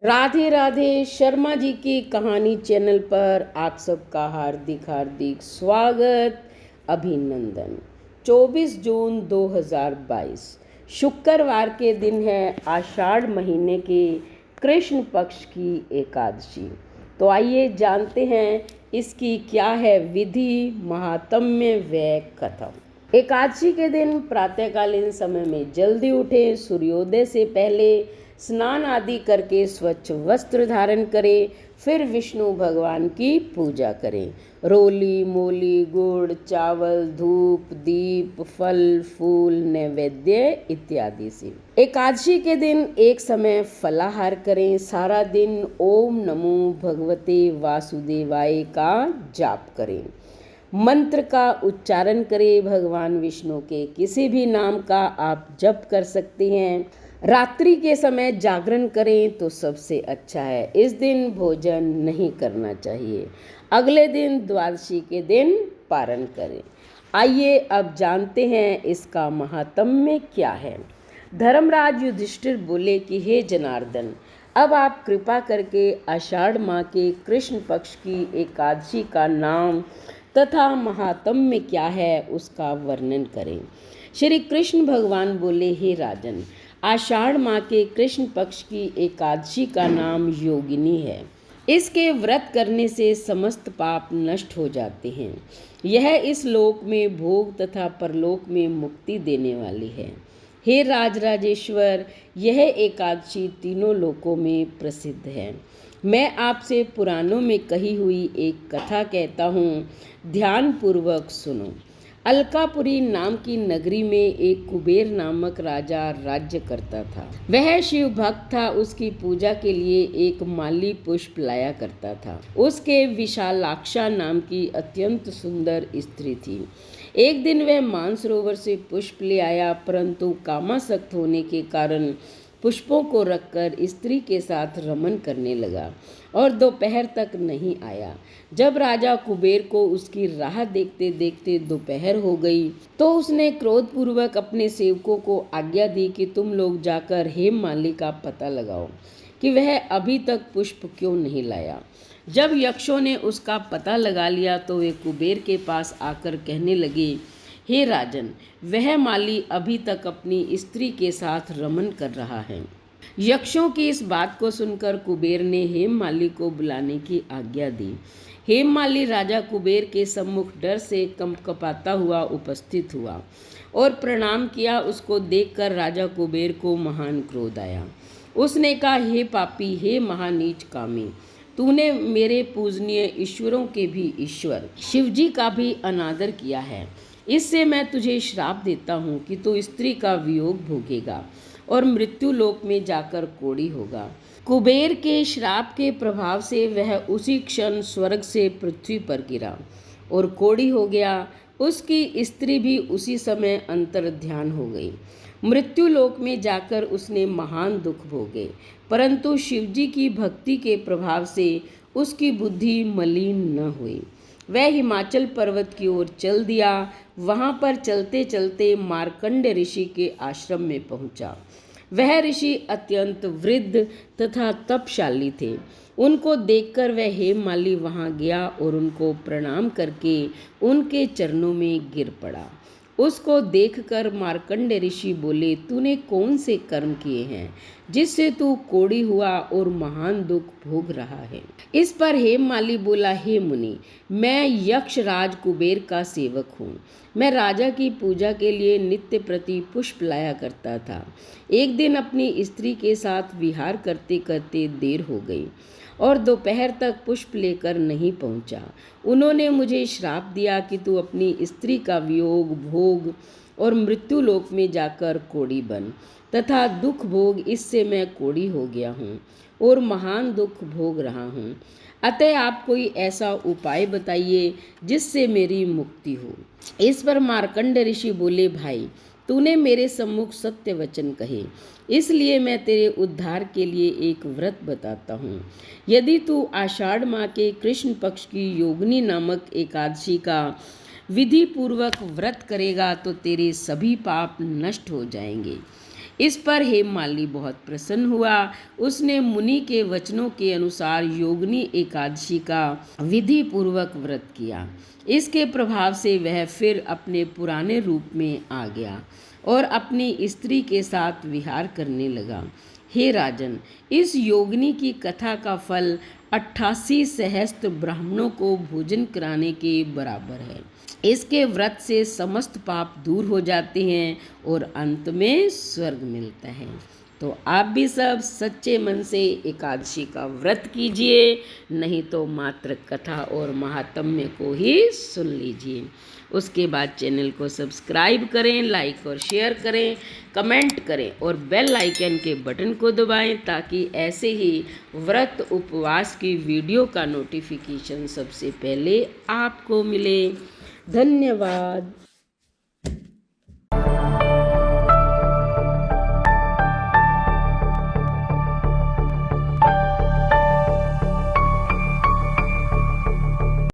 राधे राधे। शर्मा जी की कहानी चैनल पर आप सबका हार्दिक हार्दिक स्वागत, अभिनंदन। 24 जून 2022 शुक्रवार के दिन है, आषाढ़ महीने के कृष्ण पक्ष की एकादशी। तो आइए जानते हैं इसकी क्या है विधि, महात्म्य व कथम। एकादशी के दिन प्रातःकालीन समय में जल्दी उठें, सूर्योदय से पहले स्नान आदि करके स्वच्छ वस्त्र धारण करें, फिर विष्णु भगवान की पूजा करें। रोली मोली गुड़ चावल धूप दीप फल फूल नैवेद्य इत्यादि से। एकादशी के दिन एक समय फलाहार करें। सारा दिन ओम नमो भगवते वासुदेवाय का जाप करें। मंत्र का उच्चारण करें। भगवान विष्णु के किसी भी नाम का आप जप कर सकते हैं। रात्रि के समय जागरण करें तो सबसे अच्छा है। इस दिन भोजन नहीं करना चाहिए। अगले दिन द्वादशी के दिन पारण करें। आइए अब जानते हैं इसका महात्म्य क्या है। धर्मराज युधिष्ठिर बोले कि हे जनार्दन, अब आप कृपा करके आषाढ़ माह के कृष्ण पक्ष की एकादशी का नाम तथा महात्म्य क्या है उसका वर्णन करें। श्री कृष्ण भगवान बोले, हे राजन, आषाढ़ माह के कृष्ण पक्ष की एकादशी का नाम योगिनी है। इसके व्रत करने से समस्त पाप नष्ट हो जाते हैं। यह इस लोक में भोग तथा परलोक में मुक्ति देने वाली है। हे राजराजेश्वर, यह एकादशी तीनों लोकों में प्रसिद्ध है। मैं आपसे पुराणों में कही हुई एक कथा कहता हूँ, ध्यान पूर्वक सुनो। अलकापुरी नाम की नगरी में एक कुबेर नामक राजा राज्य करता था। वह शिव भक्त था। उसकी पूजा के लिए एक माली पुष्प लाया करता था। उसके विशालाक्षा नाम की अत्यंत सुंदर स्त्री थी। एक दिन वह मानसरोवर से पुष्प ले आया, परंतु कामासक्त होने के कारण पुष्पों को रखकर स्त्री के साथ रमन करने लगा और दोपहर तक नहीं आया। जब राजा कुबेर को उसकी राह देखते देखते दोपहर हो गई तो उसने क्रोधपूर्वक अपने सेवकों को आज्ञा दी कि तुम लोग जाकर हेममाली का पता लगाओ कि वह अभी तक पुष्प क्यों नहीं लाया। जब यक्षों ने उसका पता लगा लिया तो वे कुबेर के पास आकर कहने लगे, हे राजन, वह माली अभी तक अपनी स्त्री के साथ रमन कर रहा है। यक्षों की इस बात को सुनकर कुबेर ने हेममाली को बुलाने की आज्ञा दी। हेममाली राजा कुबेर के सम्मुख डर से कंपकपाता हुआ उपस्थित हुआ और प्रणाम किया। उसको देखकर राजा कुबेर को महान क्रोध आया। उसने कहा, हे पापी, हे महानीच कामी, तूने मेरे पूजनीय ईश्वरों के भी ईश्वर शिवजी का भी अनादर किया है। इससे मैं तुझे श्राप देता हूँ कि तू स्त्री का वियोग भोगेगा और मृत्यु लोक में जाकर कोढ़ी होगा। कुबेर के श्राप के प्रभाव से वह उसी क्षण स्वर्ग से पृथ्वी पर गिरा और कोढ़ी हो गया। उसकी स्त्री भी उसी समय अंतर्ध्यान हो गई। मृत्यु लोक में जाकर उसने महान दुख भोगे, परंतु शिवजी की भक्ति के प्रभाव से उसकी बुद्धि मलिन न हुई। वह हिमाचल पर्वत की ओर चल दिया। वहाँ पर चलते चलते मार्कंड ऋषि के आश्रम में पहुँचा। वह ऋषि अत्यंत वृद्ध तथा तपशाली थे। उनको देखकर वह हेममाली वहाँ गया और उनको प्रणाम करके उनके चरणों में गिर पड़ा। उसको देखकर मार्कंड ऋषि बोले, तूने कौन से कर्म किए हैं जिससे तू कोढ़ी हुआ और महान दुख भोग रहा है। इस पर हेममाली बोला, हे मुनि, मैं यक्ष राज कुबेर का सेवक हूँ। मैं राजा की पूजा के लिए नित्य प्रति पुष्प लाया करता था। एक दिन अपनी स्त्री के साथ विहार करते करते देर हो गई और दोपहर तक पुष्प लेकर नहीं पहुंचा। उन्होंने मुझे श्राप दिया कि तू अपनी स्त्री का वियोग भोग और मृत्यु लोक में जाकर कोढ़ी बन तथा दुख भोग। इससे मैं कोढ़ी हो गया हूँ और महान दुख भोग रहा हूँ। अतः आप कोई ऐसा उपाय बताइए जिससे मेरी मुक्ति हो। इस पर मार्कंड ऋषि बोले, भाई, तूने मेरे सम्मुख सत्य वचन कहे, इसलिए मैं तेरे उद्धार के लिए एक व्रत बताता हूँ। यदि तू आषाढ़ माह के कृष्ण पक्ष की योगिनी नामक एकादशी का विधि पूर्वक व्रत करेगा तो तेरे सभी पाप नष्ट हो जाएंगे। इस पर हेममालिनी बहुत प्रसन्न हुआ। उसने मुनि के वचनों के अनुसार योगिनी एकादशी का विधि पूर्वक व्रत किया। इसके प्रभाव से वह फिर अपने पुराने रूप में आ गया और अपनी स्त्री के साथ विहार करने लगा। हे राजन, इस योगिनी की कथा का फल 88 सहस्त्र ब्राह्मणों को भोजन कराने के बराबर है। इसके व्रत से समस्त पाप दूर हो जाते हैं और अंत में स्वर्ग मिलता है। तो आप भी सब सच्चे मन से एकादशी का व्रत कीजिए, नहीं तो मात्र कथा और महात्म्य को ही सुन लीजिए। उसके बाद चैनल को सब्सक्राइब करें, लाइक और शेयर करें, कमेंट करें और बेल आइकन के बटन को दबाएं ताकि ऐसे ही व्रत उपवास की वीडियो का नोटिफिकेशन सबसे पहले आपको मिले। धन्यवाद।